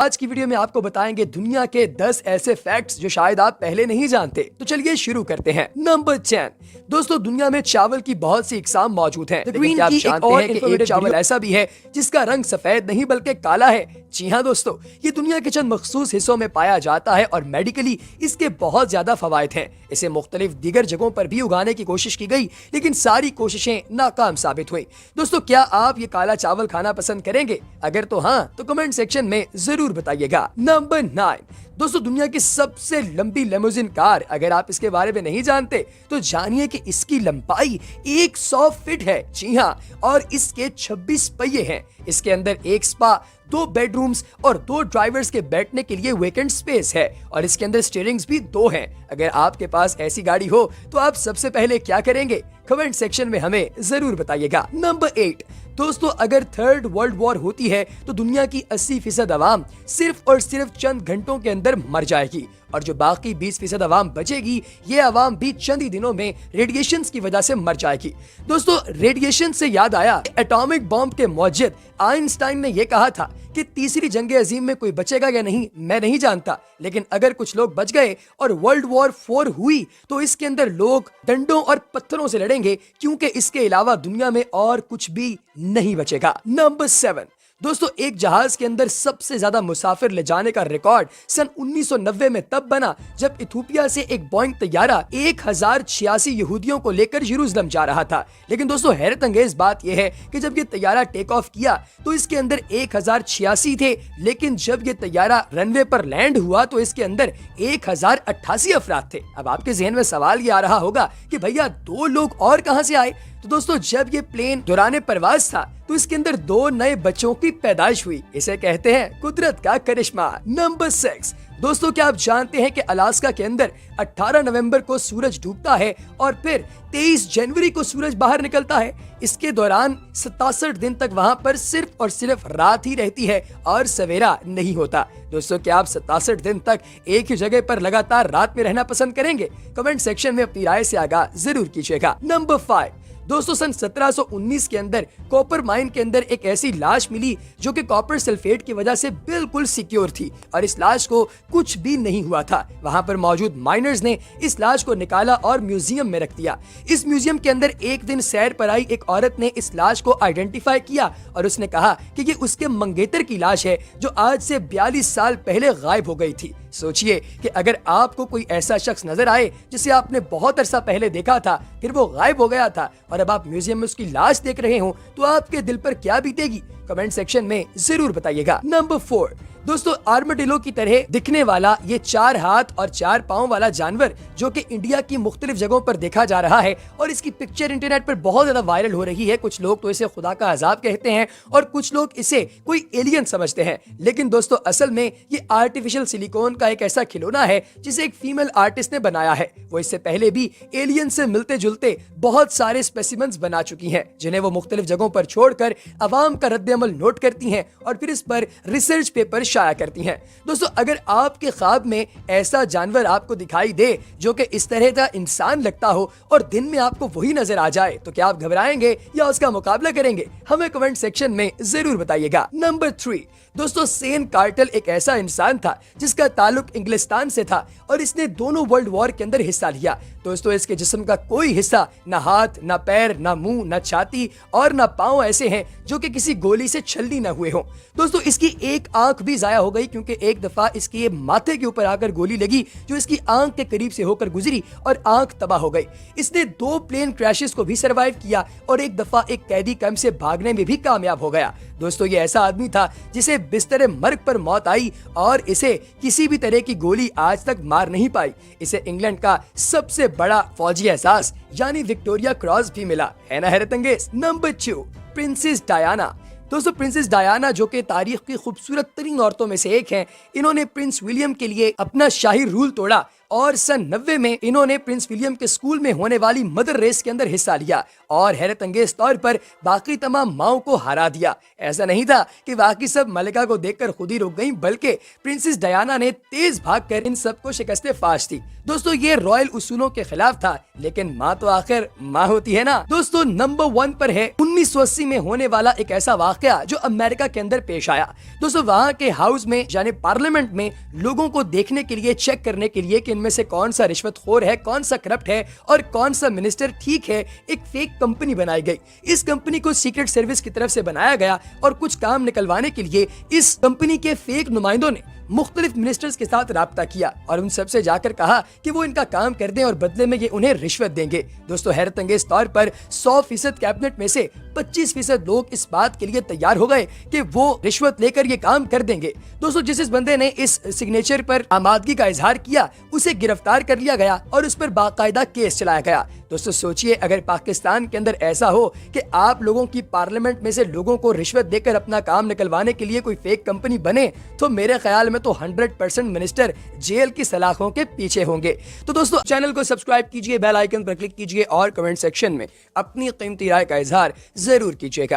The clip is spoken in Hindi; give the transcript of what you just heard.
आज की वीडियो में आपको बताएंगे दुनिया के 10 ऐसे फैक्ट्स जो शायद आप पहले नहीं जानते। तो चलिए शुरू करते हैं। नंबर 10। दोस्तों, दुनिया में चावल की बहुत सी इकसाम मौजूद हैं। लेकिन क्या आप जानते हैं कि एक चावल ऐसा भी है जिसका रंग सफेद नहीं बल्कि काला है? जी हाँ दोस्तों, ये दुनिया के चंद मखसूस हिस्सों में पाया जाता है और मेडिकली इसके बहुत ज्यादा फवायद हैं। इसे मुख्तलिफ दीगर जगहों पर भी उगाने की कोशिश की गई, लेकिन सारी कोशिशें नाकाम साबित हुई। दोस्तों, क्या आप ये काला चावल खाना पसंद करेंगे? अगर तो हाँ, तो कमेंट सेक्शन में जरूर बताइएगा। नंबर 9। दोस्तों, दुनिया की सबसे लंबी लिमोजिन कार, अगर आप इसके बारे में नहीं जानते तो जानिए कि इसकी लंबाई 100 फीट है। जी हाँ, और इसके 26 पहिए हैं। इसके अंदर एक स्पा, 2 बेडरूम्स और 2 ड्राइवर्स के बैठने के लिए वेकेंट स्पेस है और इसके अंदर स्टीयरिंग्स भी 2 हैं। अगर आपके पास ऐसी गाड़ी हो तो आप सबसे पहले क्या करेंगे? कमेंट सेक्शन में हमें जरूर बताइएगा। नंबर 8। दोस्तों, अगर थर्ड वर्ल्ड वॉर होती है तो दुनिया की 80% आवाम सिर्फ और सिर्फ चंद घंटों के अंदर मर जाएगी और जो बाकी 20% आवाम बचेगी, ये आवाम भी चंद ही दिनों में रेडिएशन की वजह से मर जाएगी। दोस्तों, रेडिएशन से याद आया, एटॉमिक बॉम्ब के मौजूद आइंस्टाइन ने यह कहा था कि तीसरी जंग अजीम में कोई बचेगा या नहीं मैं नहीं जानता, लेकिन अगर कुछ लोग बच गए और वर्ल्ड वॉर 4 हुई तो इसके अंदर लोग डंडों और पत्थरों से लड़ेंगे, क्योंकि इसके अलावा दुनिया में और कुछ भी नहीं बचेगा। नंबर 7। दोस्तों, एक जहाज के अंदर सबसे ज्यादा मुसाफिर ले जाने का रिकॉर्ड सन 1990 में तब बना जब इथोपिया से एक बोइंग तैयारा 1086 यहूदियों को लेकर यरूशलेम जा रहा था। लेकिन दोस्तों, हैरत अंगेज बात यह है कि जब ये तैयारा टेक ऑफ किया तो इसके अंदर 1086 थे, लेकिन जब ये तैयारा रनवे पर लैंड हुआ तो इसके अंदर 1088 अफराद थे। अब आपके जहन में सवाल ये आ रहा होगा कि भैया 2 लोग और कहां से आए? तो दोस्तों, जब ये प्लेन दौरान परवाज था तो इसके अंदर 2 नए बच्चों की पैदाइश हुई। इसे कहते हैं कुदरत का करिश्मा। नंबर 6। दोस्तों, क्या आप जानते हैं कि अलास्का के अंदर 18 नवंबर को सूरज डूबता है और फिर 23 जनवरी को सूरज बाहर निकलता है? इसके दौरान 67 दिन तक वहां पर सिर्फ और सिर्फ रात ही रहती है और सवेरा नहीं होता। दोस्तों, क्या आप 67 दिन तक एक ही जगह पर लगातार रात में रहना पसंद करेंगे? कमेंट सेक्शन में अपनी राय से आगाह जरूर कीजिएगा। नंबर 5। दोस्तों, सन 1719 के अंदर कॉपर माइन के अंदर एक ऐसी लाश मिली जो कि कॉपर सल्फेट की वजह से बिल्कुल सिक्योर थी और इस लाश को कुछ भी नहीं हुआ था। वहां पर मौजूद माइनर्स ने इस लाश को निकाला और म्यूजियम में रख दिया। इस म्यूजियम के अंदर एक दिन सैर पर आई एक औरत ने इस लाश को आइडेंटिफाई किया और उसने कहा कि ये उसके मंगेतर की लाश है जो आज से 42 साल पहले गायब हो गई थी। सोचिए कि अगर आपको कोई ऐसा शख्स नजर आए जिसे आपने बहुत अरसा पहले देखा था, फिर वो गायब हो गया था और अब आप म्यूजियम में उसकी लाश देख रहे हो, तो आपके दिल पर क्या बीतेगी? कमेंट सेक्शन में जरूर बताइएगा। नंबर 4। दोस्तों, आर्माडिलो की तरह दिखने वाला ये 4 हाथ और 4 पांव वाला जानवर जो कि इंडिया की मुख्तलिफ जगहों पर देखा जा रहा है और इसकी पिक्चर इंटरनेट पर बहुत ज्यादा वायरल हो रही है। कुछ लोग तो इसे खुदा का अजाब कहते हैं और कुछ लोग इसे कोई एलियन समझते हैं, लेकिन दोस्तों असल में ये आर्टिफिशियल सिलिकॉन का एक ऐसा खिलौना है जिसे एक फीमेल आर्टिस्ट ने बनाया है। वो इससे पहले भी एलियन से मिलते जुलते बहुत सारे स्पेसिमेंस बना चुकी हैं, जिन्हें वो मुख्तलिफ जगहों पर छोड़कर अवाम का रद्द-ए-अमल नोट करती हैं और फिर इस पर रिसर्च पेपर शाया करती हैं। दोस्तों, अगर आपके ख्वाब में ऐसा जानवर आपको दिखाई दे जो कि इस तरह का इंसान लगता हो और दिन में आपको वही नजर आ जाए, तो क्या आप घबराएंगे या उसका मुकाबला करेंगे? हमें कमेंट सेक्शन में जरूर बताइएगा। नंबर 3। दोस्तों, सेन कार्टल एक ऐसा इंसान था जिसका ताल्लुक इंग्लिस्तान से था और इसने दोनों वर्ल्ड वॉर के अंदर हिस्सा लिया। दोस्तों, इसके जिस्म का कोई हिस्सा, ना हाथ, ना पैर, ना मुंह, ना छाती और ना पांव ऐसे हैं जो कि किसी गोली से छलनी न हुए हों। दोस्तों, इसकी एक आंख भी जाया हो गई क्योंकि एक दफा इसके माथे के ऊपर आकर गोली लगी जो इसकी आंख के करीब से होकर गुजरी और आंख तबाह हो गई। इसने 2 प्लेन क्रैशेस को भी सर्वाइव किया और एक दफा एक कैदी कैंप से भागने में भी कामयाब हो गया। दोस्तों, ये ऐसा आदमी था जिसे बिस्तर मर्ग पर मौत आई और इसे किसी भी तरह की गोली आज तक मार नहीं पाई। इसे इंग्लैंड का सबसे बड़ा फौजी एहसास यानी विक्टोरिया क्रॉस भी मिला, है ना हैरत अंगेज। नंबर 2। Princess Diana. दोस्तों, प्रिंसेस डायना जो कि तारीख की खूबसूरत तरीन औरतों में से एक हैं, इन्होंने प्रिंस विलियम के लिए अपना शाही रूल तोड़ा और सन 90 में इन्होंने प्रिंस विलियम के स्कूल में होने वाली मदर रेस के अंदर हिस्सा लिया और हैरत अंगेज तौर पर बाकी तमाम माओ को हरा दिया। ऐसा नहीं था कि बाकी सब मलिका को देखकर खुद ही रुक गईं, बल्कि प्रिंसेस डायना ने तेज भागकर इन सबको शिकस्ते फाश दी। दोस्तों ये रॉयल उसूलों के खिलाफ था, लेकिन माँ तो आखिर माँ होती है ना। दोस्तों नंबर 1 पर है 1980 में होने वाला एक ऐसा वाकया जो अमेरिका के अंदर पेश आया। दोस्तों वहाँ के हाउस में यानी पार्लियामेंट में लोगों को देखने के लिए, चेक करने के लिए कि इनमें से कौन सा रिश्वतखोर है, कौन सा करप्ट है और कौन सा मिनिस्टर ठीक है, एक फेक कंपनी बनाई गई। इस कंपनी को सीक्रेट सर्विस की तरफ से बनाया गया और कुछ काम निकलवाने के लिए इस कंपनी के फेक नुमाइंदों ने मुख्तलिफ मिनिस्टर्स के साथ राब्ता किया और उन सबसे जाकर कहा कि वो इनका काम कर दें और बदले में ये उन्हें रिश्वत देंगे। दोस्तों हैरत अंगेज तौर पर 100% कैबिनेट में से 25% लोग इस बात के लिए तैयार हो गए कि वो रिश्वत लेकर ये काम कर देंगे। दोस्तों जिस बंदे ने इस सिग्नेचर पर आमादगी का इजहार किया उसे गिरफ्तार कर लिया गया और उस पर बाकायदा केस चलाया गया। दोस्तों सोचिए अगर पाकिस्तान के अंदर ऐसा हो कि आप लोगों की पार्लियामेंट में से लोगों को रिश्वत देकर अपना काम निकलवाने के लिए कोई फेक कंपनी बने, तो मेरे ख्याल में तो 100% मिनिस्टर जेल की सलाखों के पीछे होंगे। तो दोस्तों चैनल को सब्सक्राइब कीजिए, बेल आइकन पर क्लिक कीजिए और कमेंट सेक्शन में अपनी कीमती राय का इजहार जरूर कीजिएगा।